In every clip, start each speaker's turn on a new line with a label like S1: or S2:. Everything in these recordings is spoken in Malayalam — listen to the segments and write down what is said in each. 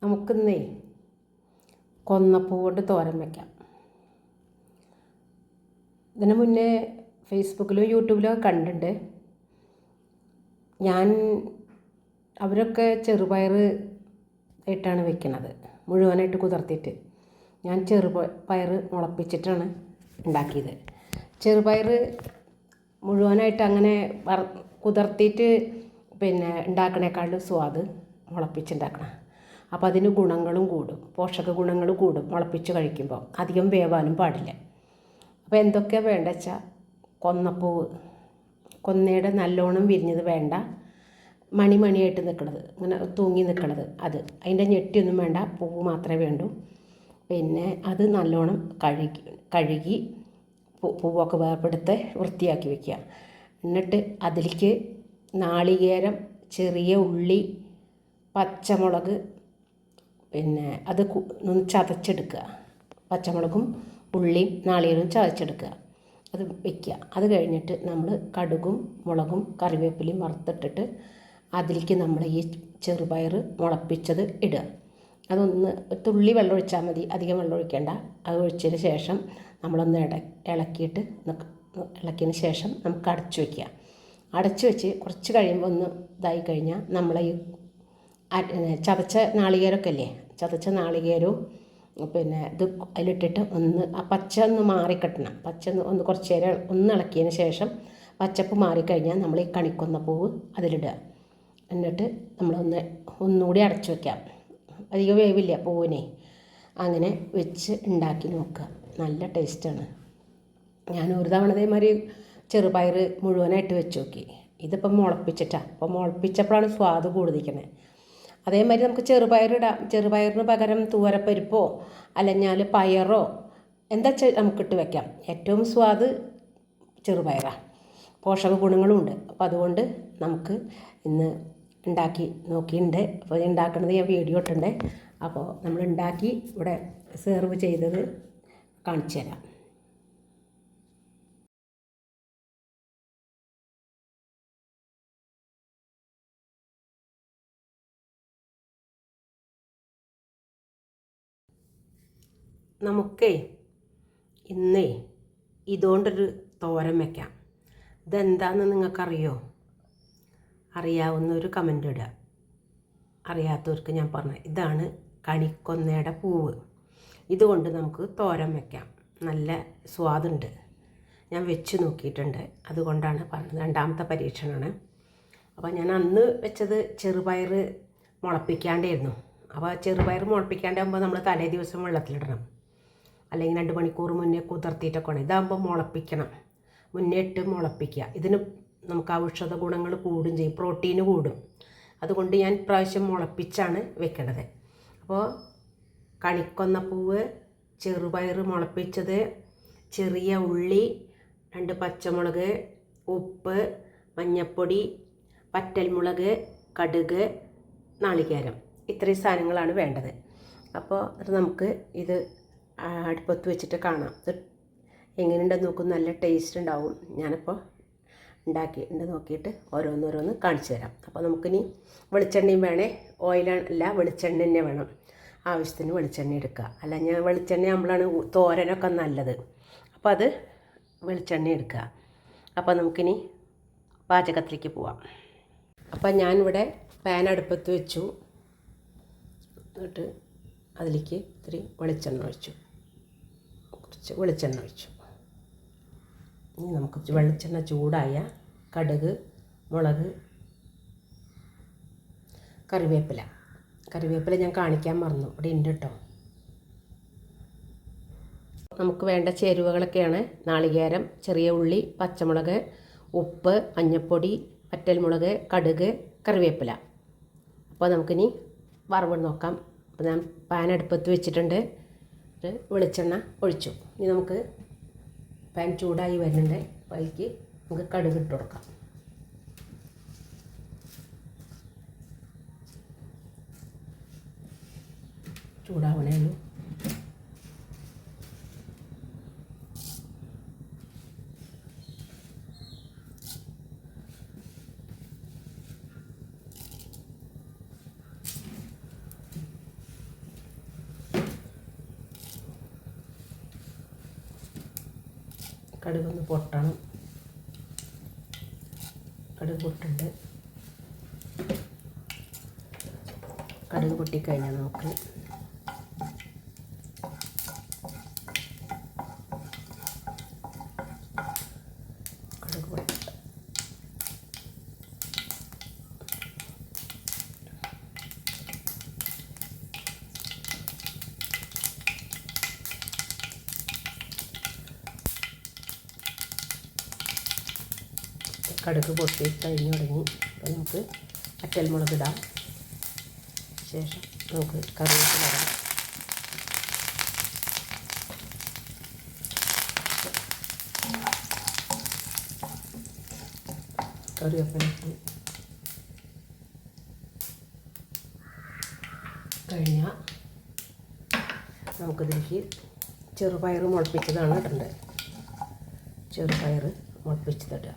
S1: നമുക്കിന്നേ കൊന്നപ്പൂ കൊണ്ട് തോരൻ വയ്ക്കാം. ഇതിന് മുന്നേ ഫേസ്ബുക്കിലും യൂട്യൂബിലും കണ്ടിട്ടുണ്ട്. അവരൊക്കെ ചെറുപയർ ഇട്ടാണ് വെക്കുന്നത്, മുഴുവനായിട്ട് കുതിർത്തിട്ട്. ഞാൻ ചെറുപയർ മുളപ്പിച്ചിട്ടാണ് ഉണ്ടാക്കിയത്. ചെറുപയർ മുഴുവനായിട്ട് അങ്ങനെ കുതിർത്തിയിട്ട് ഉണ്ടാക്കണേക്കാളും സ്വാദ് മുളപ്പിച്ചുണ്ടാക്കണം. അപ്പോൾ അതിന് ഗുണങ്ങളും കൂടും, പോഷക ഗുണങ്ങൾ കൂടും മുളപ്പിച്ച് കഴിക്കുമ്പോൾ. അധികം വേവാനും പാടില്ല. അപ്പോൾ എന്തൊക്കെയാണ് വേണ്ടത് വെച്ചാൽ, കൊന്നപ്പൂവ്, കൊന്നയുടെ നല്ലോണം വിരിഞ്ഞത് വേണ്ട, മണിയായിട്ട് നിൽക്കുന്നത്, ഇങ്ങനെ തൂങ്ങി നിൽക്കുന്നത്, അതിൻ്റെ ഞെട്ടിയൊന്നും വേണ്ട, പൂവ് മാത്രമേ വേണ്ടൂ. അത് നല്ലോണം കഴുകി പൂവൊക്കെ വേർപെടുത്ത് വൃത്തിയാക്കി വയ്ക്കുക. എന്നിട്ട് അതിലേക്ക് നാളികേരം, ചെറിയ ഉള്ളി, പച്ചമുളക്, അത് ഒന്ന് ചതച്ചെടുക്കുക. പച്ചമുളകും ഉള്ളിയും നാളികേരവും ചതച്ചെടുക്കുക, അത് വയ്ക്കുക. അത് കഴിഞ്ഞിട്ട് നമ്മൾ കടുകും മുളകും കറിവേപ്പിലയും വറുത്തിട്ടിട്ട് അതിലേക്ക് നമ്മൾ ഈ ചെറുപയർ മുളപ്പിച്ചത് ഇടുക. അതൊന്ന് തുള്ളി വെള്ളം ഒഴിച്ചാൽ മതി, അധികം വെള്ളം ഒഴിക്കേണ്ട. അത് ഒഴിച്ചതിന് ശേഷം നമ്മളൊന്ന് ഇളക്കിയതിന് ശേഷം നമുക്ക് അടച്ചു വയ്ക്കുക. അടച്ചു വെച്ച് കുറച്ച് കഴിയുമ്പോൾ ഒന്ന് ഇതായി കഴിഞ്ഞാൽ നമ്മൾ ഈ ചതച്ച നാളികേരമൊക്കെ അല്ലേ, ചതച്ച നാളികേരവും ഇത് അതിലിട്ടിട്ട് ആ പച്ച ഒന്ന് മാറിക്കിട്ടണം. ഒന്ന് കുറച്ച് നേരം ഒന്ന് ഇളക്കിയതിന് ശേഷം പച്ചപ്പ് മാറിക്കഴിഞ്ഞാൽ നമ്മൾ ഈ കണിക്കൊന്ന പൂവ് അതിലിടുക. എന്നിട്ട് ഒന്നുകൂടി അടച്ചു വയ്ക്കാം. അധികം വേവില്ല പൂവിനെ. അങ്ങനെ വെച്ച് ഉണ്ടാക്കി നോക്കുക, നല്ല ടേസ്റ്റാണ്. ഞാൻ ഒരു തവണ അതേമാതിരി ചെറുപയർ മുഴുവനായിട്ട് വെച്ച് നോക്കി. ഇതിപ്പം മുളപ്പിച്ചിട്ടാണ്. അപ്പോൾ മുളപ്പിച്ചപ്പോഴാണ് സ്വാദ് കൂടുതലിരിക്കുന്നത്. അതേമാതിരി നമുക്ക് ചെറുപയറിടാം. ചെറുപയറിന് പകരം തൂവരപ്പരിപ്പോ അല്ലെങ്കിൽ പയറോ എന്താ നമുക്കിട്ട് വയ്ക്കാം. ഏറ്റവും സ്വാദ് ചെറുപയറാണ്, പോഷക ഗുണങ്ങളും ഉണ്ട്. അപ്പോൾ അതുകൊണ്ട് നമുക്ക് ഇന്ന് ഉണ്ടാക്കി നോക്കിയിട്ടുണ്ട്. അപ്പോൾ ഉണ്ടാക്കുന്നത് ഞാൻ വീഡിയോ ഇട്ടുണ്ട്. അപ്പോൾ നമ്മൾ ഉണ്ടാക്കി ഇവിടെ സെർവ് ചെയ്തത് കാണിച്ചു തരാം. നമുക്കേ ഇന്നേ ഇതുകൊണ്ടൊരു തോരൻ വയ്ക്കാം. ഇതെന്താണെന്ന് നിങ്ങൾക്കറിയോ? അറിയാവുന്നൊരു കമൻ്റ് ഇടുക. അറിയാത്തവർക്ക് ഞാൻ പറഞ്ഞു, ഇതാണ് കണിക്കൊന്നയുടെ പൂവ്. ഇതുകൊണ്ട് നമുക്ക് തോരൻ വയ്ക്കാം. നല്ല സ്വാദുണ്ട്. ഞാൻ വെച്ച് നോക്കിയിട്ടുണ്ട്, അതുകൊണ്ടാണ് പറഞ്ഞത്. രണ്ടാമത്തെ പരീക്ഷണമാണ്. അപ്പോൾ ഞാൻ അന്ന് വെച്ചത് ചെറുപയർ മുളപ്പിക്കാണ്ടായിരുന്നു. അപ്പോൾ ചെറുപയർ മുളപ്പിക്കാണ്ടാകുമ്പോൾ നമ്മൾ തലേ ദിവസം വെള്ളത്തിലിടണം, അല്ലെങ്കിൽ 2 മണിക്കൂർ മുന്നേ കുതിർത്തിയിട്ടൊക്കെ വേണം. ഇതാകുമ്പോൾ മുളപ്പിക്കണം, മുന്നേ ഇട്ട് മുളപ്പിക്കുക. ഇതിന് നമുക്ക് ഔഷധ ഗുണങ്ങൾ കൂടും ചെയ്യും, പ്രോട്ടീന് കൂടും. അതുകൊണ്ട് ഞാൻ ഇപ്രാവശ്യം മുളപ്പിച്ചാണ് വെക്കണത്. അപ്പോൾ കണിക്കൊന്ന പൂവ്, ചെറുപയർ മുളപ്പിച്ചത്, ചെറിയ ഉള്ളി, 2 പച്ചമുളക്, ഉപ്പ്, മഞ്ഞൾപ്പൊടി, വറ്റൽമുളക്, കടുക്, നാളികേരം, ഇത്രയും സാധനങ്ങളാണ് വേണ്ടത്. അപ്പോൾ നമുക്ക് ഇത് അടുപ്പത്ത് വെച്ചിട്ട് കാണാം. ഇത് എങ്ങനെയുണ്ടെന്ന് നോക്കും, നല്ല ടേസ്റ്റ് ഉണ്ടാവും. ഞാനിപ്പോൾ ഉണ്ടാക്കിയിട്ട് നോക്കിയിട്ട് ഓരോന്നോരോന്ന് കാണിച്ചു തരാം. അപ്പോൾ നമുക്കിനി വെളിച്ചെണ്ണയും വേണേ, ഓയിലല്ല വെളിച്ചെണ്ണ തന്നെ വേണം. ആവശ്യത്തിന് വെളിച്ചെണ്ണ എടുക്കുക. അല്ലെങ്കിൽ വെളിച്ചെണ്ണ നമ്മളാണ് തോരനൊക്കെ നല്ലത്. അപ്പോൾ അത് വെളിച്ചെണ്ണ എടുക്കുക. അപ്പോൾ നമുക്കിനി പാചകത്തിലേക്ക് പോവാം. അപ്പോൾ ഞാനിവിടെ പാൻ അടുപ്പത്ത് വെച്ചു. എന്നിട്ട് അതിലേക്ക് ഇത്തിരി വെളിച്ചെണ്ണ ഒഴിച്ചു. കുറച്ച് വെളിച്ചെണ്ണ ഒഴിച്ചു. ഇനി നമുക്ക് വെളിച്ചെണ്ണ ചൂടായ കടുക്, മുളക്, കറിവേപ്പില ഞാൻ കാണിക്കാൻ മറന്നു, ഇവിടെ ഉണ്ട് കേട്ടോ. നമുക്ക് വേണ്ട ചേരുവകളൊക്കെയാണ്: നാളികേരം, ചെറിയ ഉള്ളി, പച്ചമുളക്, ഉപ്പ്, മഞ്ഞൾപ്പൊടി, വറ്റൽമുളക്, കടുക്, കറിവേപ്പില. അപ്പോൾ നമുക്കിനി വറവ് നോക്കാം. അപ്പോൾ ഞാൻ പാൻ അടുപ്പത്ത് വെച്ചിട്ടുണ്ട്. വെളിച്ചെണ്ണ ഒഴിച്ചു. ഇനി നമുക്ക് പാൻ ചൂടായി വരുന്നുണ്ട്. അപ്പോൾ അതിലേക്ക് നമുക്ക് കടുക് ഇട്ട് കൊടുക്കാം. ചൂടാവണേ ഉള്ളൂ. കടുകൊന്ന് പൊട്ടണം. കടുക് പൊട്ടുണ്ട്. കടുക് പൊട്ടിക്കഴിഞ്ഞാൽ നമുക്ക് കടുക് പൊട്ട കടുക് പൊട്ടി കഴിഞ്ഞ് തുടങ്ങി. അപ്പോൾ നമുക്ക് വറ്റൽമുളക് ഇടാം. ശേഷം നമുക്ക് കറിവേപ്പില ഇടാം. കറിവേപ്പില കഴിഞ്ഞാൽ നമുക്കിതിലേക്ക് ചെറുപയർ മുളപ്പിച്ചതാണ് ഇടേണ്ടത്. ചെറുപയർ മുളപ്പിച്ചതിടുക.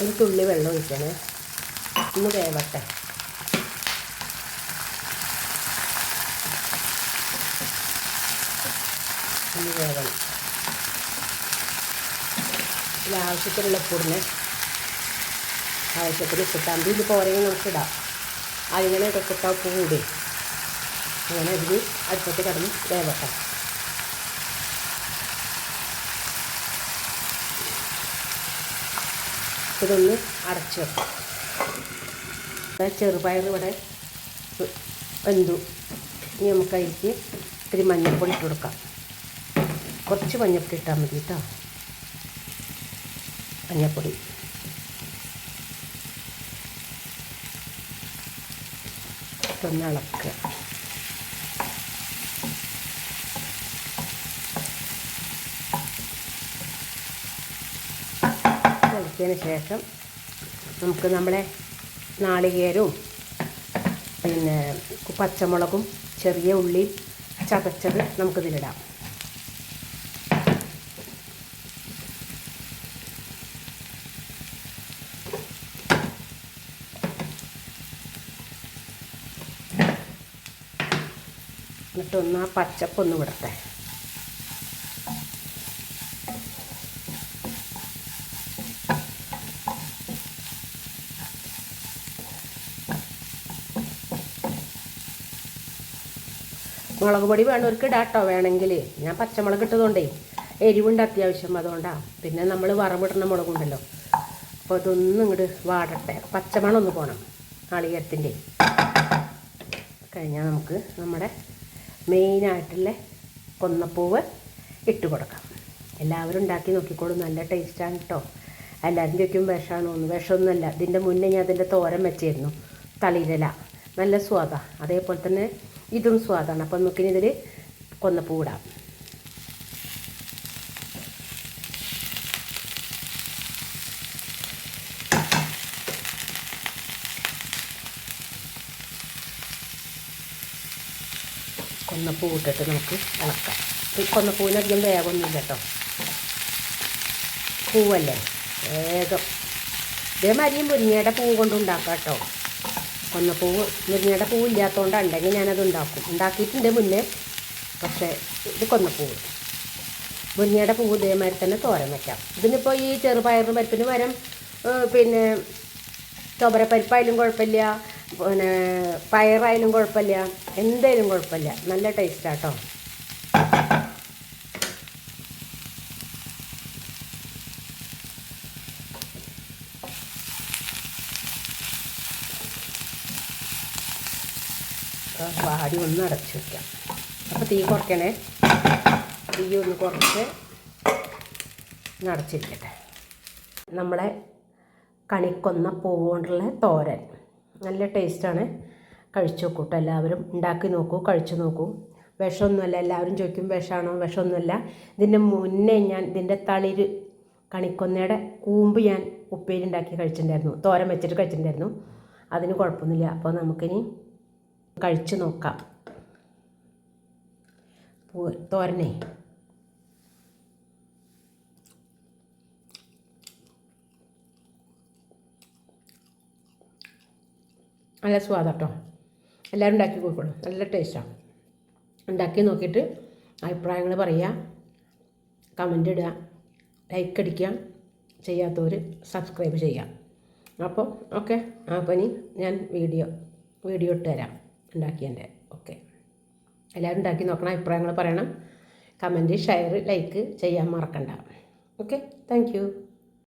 S1: ഒരു തുള്ളി വെള്ളം ഒഴിക്കണേ. ഒന്ന് വേവട്ടെ. ഒന്ന് വേവണം. ഇതിൽ ആവശ്യത്തിനുള്ള ഉപ്പിടണേ. ആവശ്യത്തിന് ഉപ്പിട്ടാൽ മതി. ഇത് പോരെങ്കിൽ നമുക്കിടാം. അതിങ്ങനെ ഇടക്കിട്ടാൽ ഉപ്പ് കൂടി അങ്ങനെ ഇതിൽ അടുപ്പത്ത് കിടന്ന് വേവട്ടെ. ഇതൊന്ന് അടച്ചു വെക്കാം. ചെറുപയർ ഇവിടെ വെന്തു. ഇനി നമുക്ക് അതിലേക്ക് ഇത്തിരി മഞ്ഞൾപ്പൊടി ഇട്ട് കൊടുക്കാം. കുറച്ച് മഞ്ഞൾപ്പൊടി ഇട്ടാൽ മതി കേട്ടോ. മഞ്ഞൾപ്പൊടി ഇട്ടൊന്ന് ഇളക്കുക. ഇളക്കിയതിന് ശേഷം നമുക്ക് നമ്മളെ നാളികേരവും പിന്നെ പച്ചമുളകും ചെറിയ ഉള്ളിയും ചതച്ചത് നമുക്കിതിലിടാം. എന്നിട്ടൊന്ന് ആ പച്ചപ്പൊന്ന് വിടട്ടെ. മുളക് പൊടി വേണവർക്ക് ഇടാം കേട്ടോ. വേണമെങ്കിൽ ഞാൻ പച്ചമുളക് ഇട്ടതുകൊണ്ടേ എരിവുണ്ട് അത്യാവശ്യം, അതുകൊണ്ടാണ്. പിന്നെ നമ്മൾ വറവിടുന്ന മുളകുണ്ടല്ലോ. അപ്പോൾ ഇതൊന്നും ഇങ്ങോട്ട് വാടട്ടെ. പച്ചമണം ഒന്ന് പോകണം നാളികേരത്തിൻ്റെ. കഴിഞ്ഞാൽ നമുക്ക് നമ്മുടെ മെയിനായിട്ടുള്ള കൊന്നപ്പൂവ് ഇട്ട് കൊടുക്കാം. എല്ലാവരും ഉണ്ടാക്കി നോക്കിക്കോളും. നല്ല ടേസ്റ്റാണ് കേട്ടോ. എല്ലാവരും ചോദിക്കും വിഷമാണോ എന്ന്. വിഷമൊന്നുമല്ല. ഇതിൻ്റെ മുന്നേ ഞാൻ അതിൻ്റെ തോരൻ വെച്ചിരുന്നു. തളിരില നല്ല സ്വാദാണ്. അതേപോലെ തന്നെ ഇതും സ്വാദാണ്. അപ്പം നമുക്കിനി ഇതിൽ കൊന്നപ്പൂ ഇടാം. കൊന്നപ്പൂ ഇട്ടിട്ട് നമുക്ക് ഇളക്കാം. ഈ കൊന്നപ്പൂവിന് അധികം വേഗമൊന്നുമില്ല കേട്ടോ. പൂവല്ലേ വേഗം. ഇതേമാതിരിയും മുരിങ്ങയുടെ പൂ കൊണ്ടുണ്ടാക്കാം കേട്ടോ. കൊന്നപ്പൂവ് മുരിങ്ങയുടെ പൂവ് ഇല്ലാത്തതുകൊണ്ടാണ്. ഉണ്ടെങ്കിൽ ഞാനത് ഉണ്ടാക്കിയിട്ടുണ്ട് മുന്നേ. പക്ഷേ ഇത് കൊന്നപ്പൂവ്. മുരിങ്ങയുടെ പൂവ് ഇതേമാതിരി തന്നെ തോരൻ വയ്ക്കാം. ഇതിനിപ്പോൾ ഈ ചെറുപയറിന് പരിപ്പിന് പകരം പിന്നെ തുവരപ്പരിപ്പായാലും കുഴപ്പമില്ല, പിന്നെ പയറായാലും കുഴപ്പമില്ല, എന്തായാലും കുഴപ്പമില്ല. നല്ല ടേസ്റ്റാണ് കേട്ടോ. വാടി ഒന്ന് അടച്ചു വയ്ക്കാം. അപ്പോൾ തീ കുറയ്ക്കണേ. തീ ഒന്ന് കുറച്ച് ഒന്ന് അടച്ചിരിക്കട്ടെ. നമ്മളെ കണിക്കൊന്ന പൂവ് കൊണ്ടുള്ള തോരൻ നല്ല ടേസ്റ്റാണ്. കഴിച്ചു നോക്കൂട്ടോ. എല്ലാവരും ഉണ്ടാക്കി നോക്കൂ, കഴിച്ചു നോക്കൂ. വിഷമൊന്നുമല്ല. എല്ലാവരും ചോദിക്കും വിഷമാണോ? വിഷമൊന്നുമല്ല. ഇതിൻ്റെ മുന്നേ ഞാൻ ഇതിൻ്റെ തളിര് കണിക്കൊന്നയുടെ കൂമ്പ് ഞാൻ ഉപ്പേരി ഉണ്ടാക്കി കഴിച്ചിട്ടുണ്ടായിരുന്നു. തോരൻ വെച്ചിട്ട് കഴിച്ചിട്ടുണ്ടായിരുന്നു. അതിന് കുഴപ്പമൊന്നുമില്ല. അപ്പോൾ നമുക്കിനി കഴിച്ചു നോക്കാം. തോരനേ നല്ല സ്വാദാട്ടോ. എല്ലാവരും ഉണ്ടാക്കി കൊടുക്കണം, നല്ല ടേസ്റ്റാണ്. ഉണ്ടാക്കി നോക്കിയിട്ട് അഭിപ്രായങ്ങൾ പറയുക, കമൻ്റ് ഇടുക, ലൈക്ക് അടിക്കുക, ചെയ്യാത്തവർ സബ്സ്ക്രൈബ് ചെയ്യുക. അപ്പോൾ ഓക്കെ, അപ്പോൾ ഇനി ഞാൻ വീഡിയോ ഇട്ട് തരാം ഉണ്ടാക്കിയതിൻ്റെ. ഓക്കെ, എല്ലാവരും ഉണ്ടാക്കി നോക്കണം, അഭിപ്രായങ്ങൾ പറയണം, കമൻറ്റ്, ഷെയർ, ലൈക്ക് ചെയ്യാൻ മറക്കണ്ട. Okay, thank you.